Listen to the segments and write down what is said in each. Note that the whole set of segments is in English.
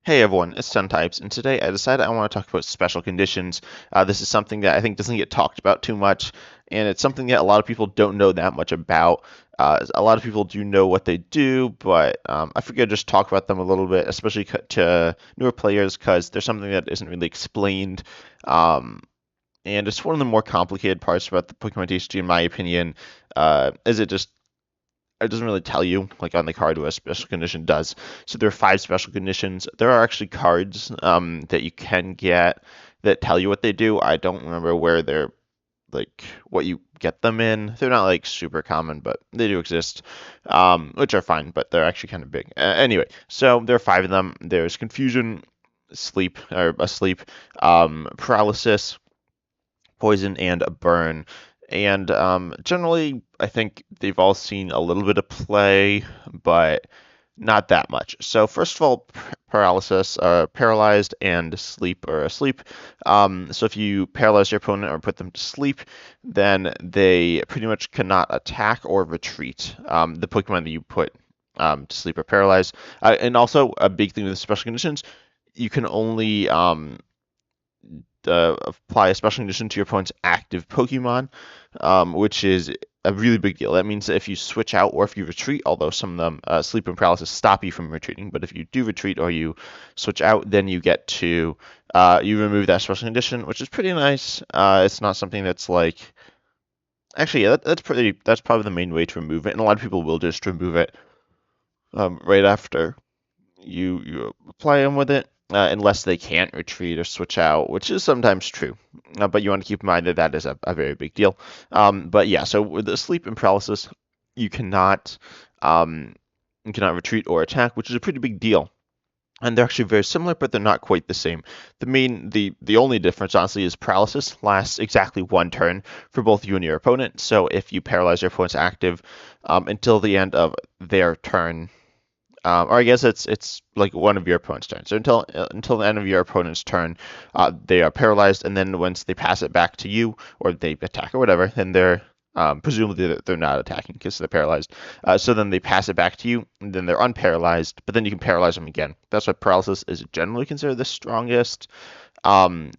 Hey everyone, it's Sun Types, and today I decided I want to talk about special conditions. This is something that I think doesn't get talked about too much, and it's something that a lot of people don't know that much about. A lot of people do know what they do, but I figured I'd just talk about them a little bit, especially to newer players, because there's something that isn't really explained. Um, and it's one of the more complicated parts about the Pokemon TCG, in my opinion, is it doesn't really tell you like on the card what a special condition does. So there are five special conditions. There are actually cards that you can get that tell you what they do. I don't remember where they're like what you get them in. They're not like super common, but they do exist, which are fine, but they're actually kind of big. Anyway, so there are five of them. There's confusion, sleep or asleep, paralysis, poison, and a burn. And generally, I think they've all seen a little bit of play, but not that much. So first of all, paralysis, paralyzed, and sleep or asleep. So if you paralyze your opponent or put them to sleep, then they pretty much cannot attack or retreat. The Pokemon that you put to sleep or paralyzed. And also a big thing with the special conditions, you can only apply a special condition to your opponent's active Pokemon, which is a really big deal. That means that if you switch out or if you retreat, although some of them, sleep and paralysis, stop you from retreating, but if you do retreat or you switch out, then you get to you remove that special condition, which is pretty nice. It's not something that's like actually, yeah, that's probably the main way to remove it, and a lot of people will just remove it right after you apply them with it, unless they can't retreat or switch out, which is sometimes true. But you want to keep in mind that that is a very big deal. But yeah, so with the sleep and paralysis, you cannot you cannot retreat or attack, which is a pretty big deal. And they're actually very similar, but they're not quite the same. The only difference, honestly, is paralysis lasts exactly one turn for both you and your opponent. So if you paralyze your opponent's active until the end of their turn, or I guess it's like one of your opponent's turns. So until the end of your opponent's turn, they are paralyzed, and then once they pass it back to you, or they attack or whatever, then they're presumably they're not attacking because they're paralyzed. So then they pass it back to you, and then they're unparalyzed, but then you can paralyze them again. That's why paralysis is generally considered the strongest. Um,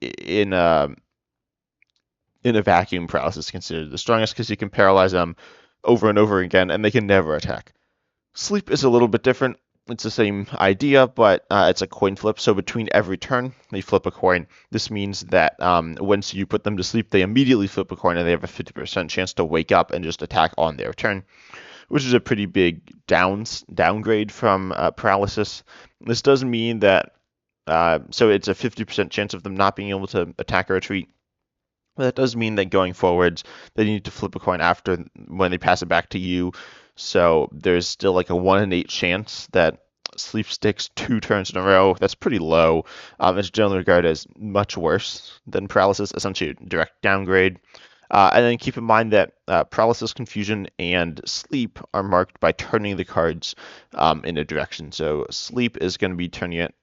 in a in a vacuum, paralysis is considered the strongest because you can paralyze them over and over again, and they can never attack. Sleep is a little bit different. It's the same idea, but it's a coin flip. So between every turn, they flip a coin. This means that once you put them to sleep, they immediately flip a coin and they have a 50% chance to wake up and just attack on their turn, which is a pretty big downgrade from paralysis. This does mean that, so it's a 50% chance of them not being able to attack or retreat. But that does mean that going forwards, they need to flip a coin after when they pass it back to you. So there's still like a 1 in 8 chance that sleep sticks 2 turns in a row. That's pretty low. It's generally regarded as much worse than paralysis, essentially a direct downgrade. And then keep in mind that paralysis, confusion, and sleep are marked by turning the cards in a direction. So sleep is going to be turning it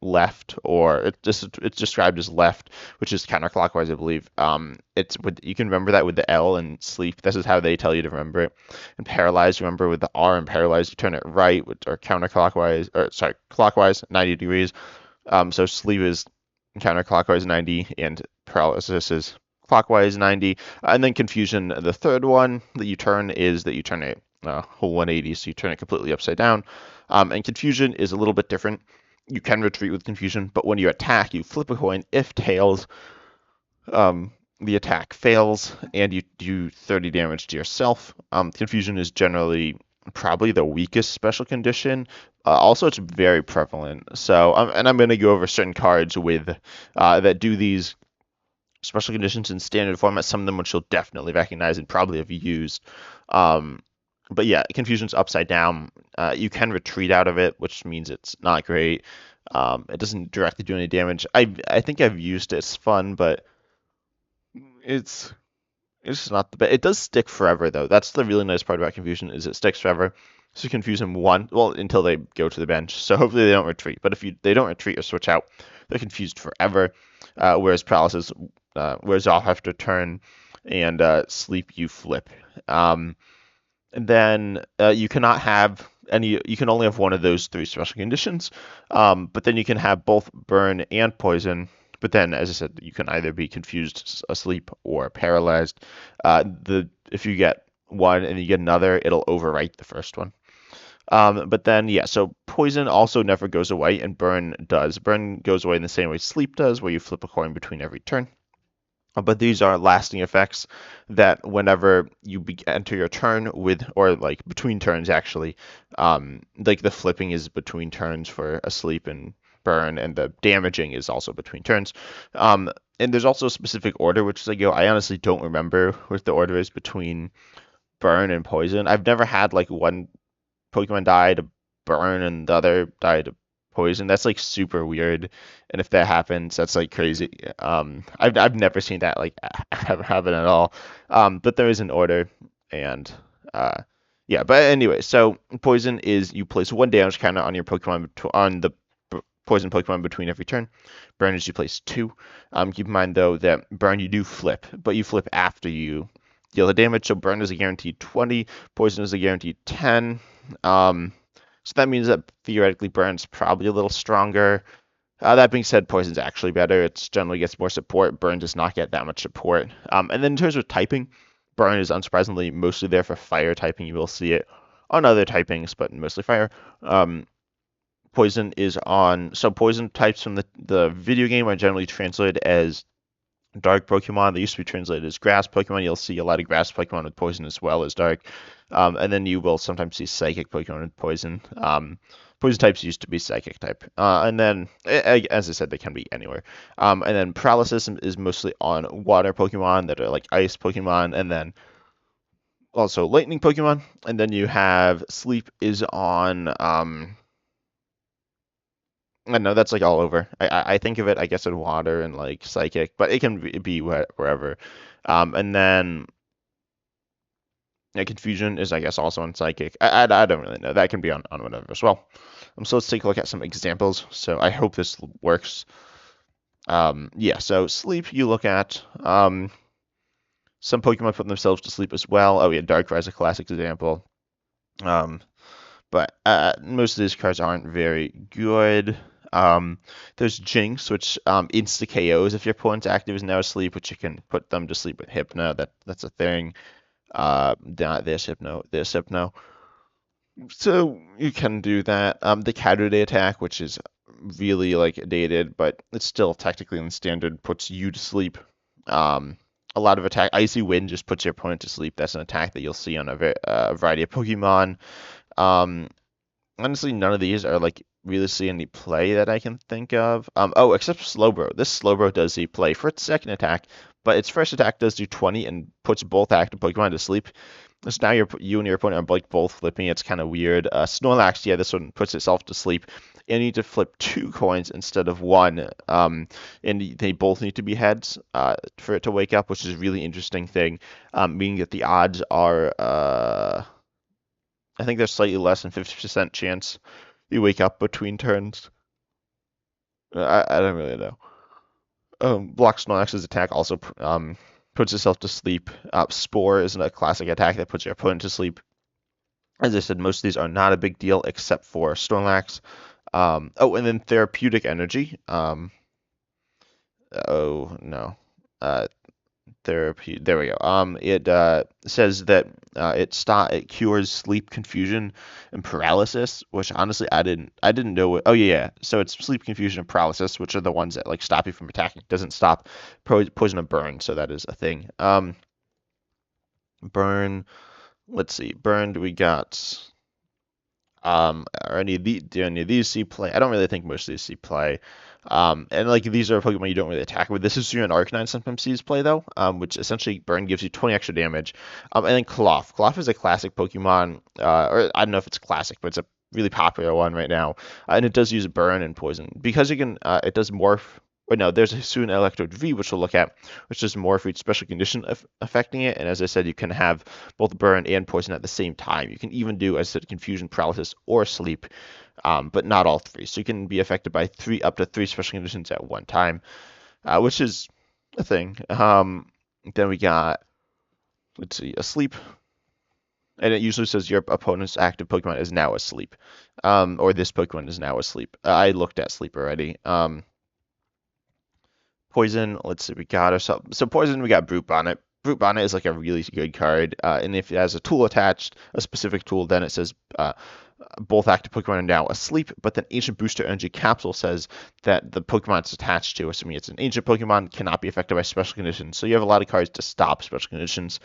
left, or it's described as left, which is counterclockwise, I believe. It's with you can remember that with the L and sleep. This is how they tell you to remember it. And paralyzed, remember with the R and paralyzed, you turn it right, or counterclockwise, or sorry, clockwise, 90 degrees. So sleep is counterclockwise 90, and paralysis is clockwise 90. And then confusion, the third one that you turn is that you turn it whole 180, so you turn it completely upside down. And confusion is a little bit different. You can retreat with confusion, but when you attack, you flip a coin. If tails, the attack fails, and you do 30 damage to yourself. Confusion is generally probably the weakest special condition. Also, it's very prevalent. So, and I'm going to go over certain cards with that do these special conditions in standard format. Some of them which you'll definitely recognize and probably have used. But yeah, confusion's upside down. You can retreat out of it, which means it's not great. It doesn't directly do any damage. I think I've used it. It's fun, but it's it's not the best. It does stick forever though. That's the really nice part about confusion is it sticks forever. So you confuse them until they go to the bench. So hopefully they don't retreat. But if they don't retreat or switch out, they're confused forever. Whereas paralysis wears off after turn, and sleep you flip. And then you cannot have and you can only have one of those three special conditions. But then you can have both burn and poison. But then, as I said, you can either be confused asleep or paralyzed. The If you get one and you get another, it'll overwrite the first one. But then, yeah, so poison also never goes away, and burn does. Burn goes away in the same way sleep does, where you flip a coin between every turn. But these are lasting effects that whenever you enter your turn with, or like between turns actually, like the flipping is between turns for a sleep and burn, and the damaging is also between turns. And there's also a specific order, which is like, I honestly don't remember what the order is between burn and poison. I've never had like one Pokemon die to burn and the other die to poison. That's like super weird. And if that happens, that's like crazy. I've never seen that like happen at all. But there is an order, and uh, yeah. But anyway, so poison is you place one damage counter on your Pokemon on the poison Pokemon between every turn. Burn is you place two. Keep in mind though that burn you do flip, but you flip after you deal the damage. So burn is a guaranteed 20, poison is a guaranteed 10. So that means that theoretically Burn's probably a little stronger. That being said, Poison's actually better. It generally gets more support. Burn does not get that much support. And then in terms of typing, Burn is unsurprisingly mostly there for fire typing. You will see it on other typings, but mostly fire. Poison is on. So poison types from the video game are generally translated as dark Pokemon. They used to be translated as grass Pokemon. You'll see a lot of grass Pokemon with poison as well as dark. And then you will sometimes see psychic Pokemon with poison. Poison types used to be psychic type. And then, as I said, they can be anywhere. And then paralysis is mostly on water Pokemon that are like ice Pokemon. And then also lightning Pokemon. And then you have sleep is on. I don't know, that's like all over. I think of it, I guess, in water and like psychic, but it can be wherever. And then confusion is, I guess, also on psychic. I don't really know. That can be on whatever as well. So let's take a look at some examples. So I hope this works. Yeah, so sleep, you look at. Some Pokemon put themselves to sleep as well. Oh yeah, Darkrai is a classic example. Um, but most of these cards aren't very good. There's Jinx, which insta KOs if your opponent's active is now asleep, which you can put them to sleep with Hypno. That's a thing. There's Hypno. There's Hypno. So you can do that. The Counter Day attack, which is really like dated, but it's still technically in standard, puts you to sleep. A lot of attack. Icy Wind just puts your opponent to sleep. That's an attack that you'll see on a variety of Pokemon. Um, Honestly, none of these are like really see any play that I can think of. Oh, except Slowbro. This Slowbro does see play for its second attack, but its first attack does do 20 and puts both active Pokemon to sleep. So now you and your opponent are like both flipping. It's kind of weird. Snorlax, yeah, this one puts itself to sleep. You need to flip two coins instead of one. And they both need to be heads for it to wake up, which is a really interesting thing. Meaning that the odds are I think there's slightly less than 50% chance you wake up between turns. I don't really know. Block Snorlax's attack also puts itself to sleep. Spore is a classic attack that puts your opponent to sleep. As I said, most of these are not a big deal except for Snorlax. Oh, and then Therapeutic Energy. Oh no. Therapy. There we go. It says that it cures sleep confusion and paralysis, which honestly I didn't know. Oh yeah. So it's sleep confusion and paralysis, which are the ones that like stop you from attacking. It doesn't stop poison and burn, so that is a thing. Burn. Let's see. Burned. We got. Are any of do any of these see play? I don't really think most of these see play. And like these are Pokemon you don't really attack with. This is an Arcanine sometimes sees play though, which essentially burn gives you 20 extra damage. And then Klawf. Klawf is a classic Pokemon, or I don't know if it's classic, but it's a really popular one right now. And it does use burn and poison because you can. It does morph. Or no, there's a soon Electrode V, which we'll look at, which does more for each special condition affecting it. And as I said, you can have both burn and poison at the same time. You can even do, as I said, confusion, paralysis, or sleep, but not all three. So you can be affected by up to three special conditions at one time, which is a thing. Then we got, let's see, asleep. and it usually says your opponent's active Pokemon is now asleep, or this Pokemon is now asleep. I looked at sleep already. Poison, let's see, we got ourselves. So poison, we got Brute Bonnet. Brute Bonnet is like a really good card, and if it has a tool attached, a specific tool, then it says both active Pokemon are now asleep. But then Ancient Booster Energy Capsule says that the Pokemon it's attached to, assuming it's an ancient Pokemon, cannot be affected by special conditions. So you have a lot of cards to stop special conditions.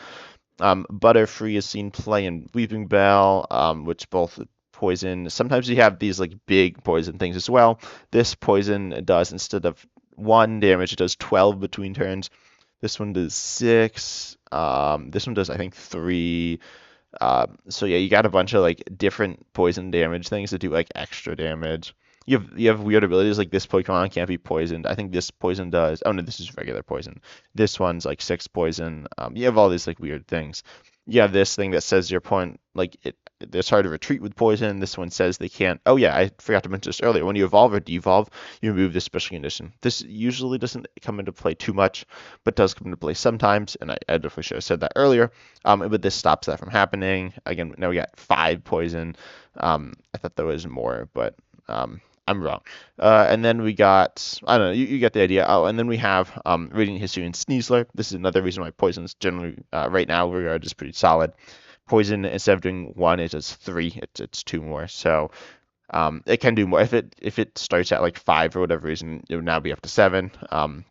Butterfree is seen play in Weeping Bell, which both poison. Sometimes you have these like big poison things as well. This poison does, instead of 1 damage, it does 12 between turns. This one does 6. This one does, I think, 3. So yeah, you got a bunch of like different poison damage things that do like extra damage. You have weird abilities like this Pokemon can't be poisoned. I think this poison does. Oh no, this is regular poison. This one's like 6 poison. You have all these like weird things. You have this thing that says your point like it's hard to retreat with poison. This one says they can't. Oh yeah, I forgot to mention this earlier. When you evolve or devolve, you remove this special condition. This usually doesn't come into play too much, but does come into play sometimes. And I definitely should have said that earlier. But this stops that from happening. Again, now we got 5 poison. I thought there was more, but I'm wrong. And then we got, I don't know, you get the idea. Oh, and then we have Radiant History and Sneasler. This is another reason why poison's generally, right now, regarded as pretty solid. Poison, instead of doing 1, it does 3. It's 2 more. So it can do more. If it starts at like 5 for whatever reason, it would now be up to 7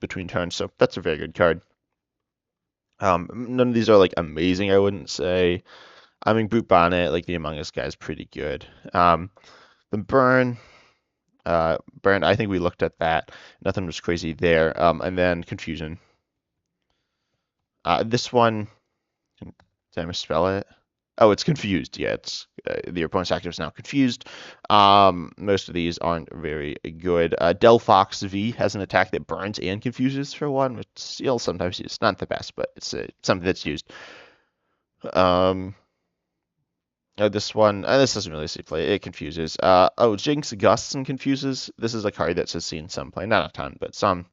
between turns. So that's a very good card. None of these are like amazing, I wouldn't say. I mean, Brute Bonnet, like the Among Us guy, is pretty good. The Burn, I think we looked at that. Nothing was crazy there. And then Confusion. This one, did I misspell it? Oh, it's confused. Yeah, it's the opponent's active is now confused. Most of these aren't very good. Delphox V has an attack that burns and confuses for 1, which you'll sometimes use. Not the best, but it's something that's used. This one, this doesn't really see play. It confuses. Jinx, Gusts, and Confuses. This is a card that's seen some play. Not a ton, but some.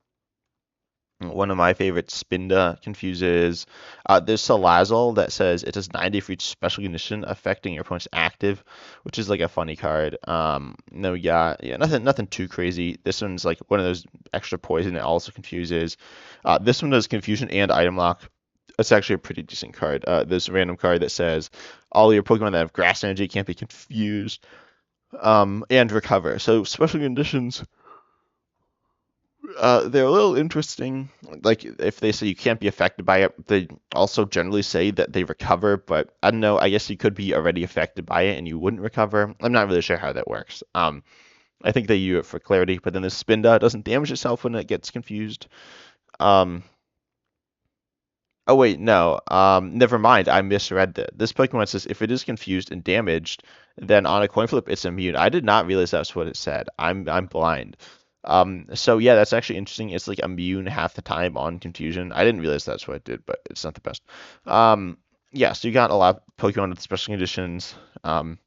One of my favorites, Spinda, confuses. There's Salazzle that says it does 90 for each special condition affecting your opponent's active, which is like a funny card. No, yeah, nothing too crazy. This one's like one of those extra poison that also confuses. This one does confusion and item lock. It's actually a pretty decent card. There's a random card that says all your Pokemon that have grass energy can't be confused, and recover. So special conditions, they're a little interesting. Like if they say you can't be affected by it, they also generally say that they recover. But I don't know. I guess you could be already affected by it and you wouldn't recover. I'm not really sure how that works. I think they use it for clarity. But then the Spinda doesn't damage itself when it gets confused. Oh wait, no. Never mind. I misread that. This Pokemon says if it is confused and damaged, then on a coin flip it's immune. I did not realize that's what it said. I'm blind. So yeah, that's actually interesting. It's like immune half the time on confusion. I didn't realize that's what it did, but it's not the best. Yeah, so you got a lot of Pokemon with special conditions. And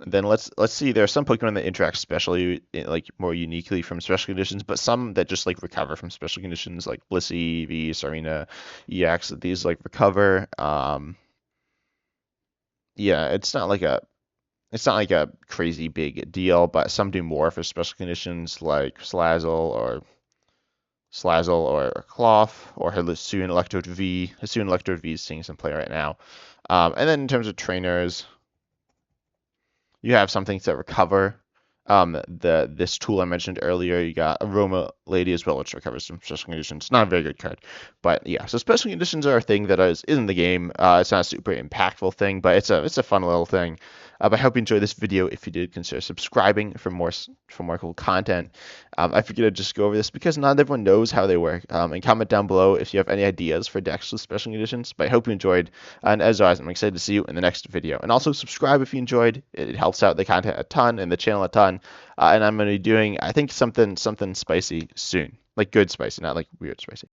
then let's see. There are some Pokemon that interact specially, like more uniquely from special conditions, but some that just like recover from special conditions, like Blissey, V, Serena, EX. These like recover. Yeah, it's not like a crazy big deal, but some do more for special conditions, like Slazzle or Cloth or Hisuian Electrode V. Hisuian Electrode V is seeing some play right now. And then in terms of trainers, you have some things that recover. This tool I mentioned earlier, you got Aroma Lady as well, which recovers from special conditions. Not a very good card, but yeah. So special conditions are a thing that is in the game. It's not a super impactful thing, but it's a fun little thing. But I hope you enjoyed this video. If you did, consider subscribing for more cool content. I figured I'd just go over this because not everyone knows how they work. And comment down below if you have any ideas for decks with special conditions. But I hope you enjoyed. And as always, I'm excited to see you in the next video. And also subscribe if you enjoyed. It helps out the content a ton and the channel a ton. And I'm going to be doing, I think, something spicy soon. Like good spicy, not like weird spicy.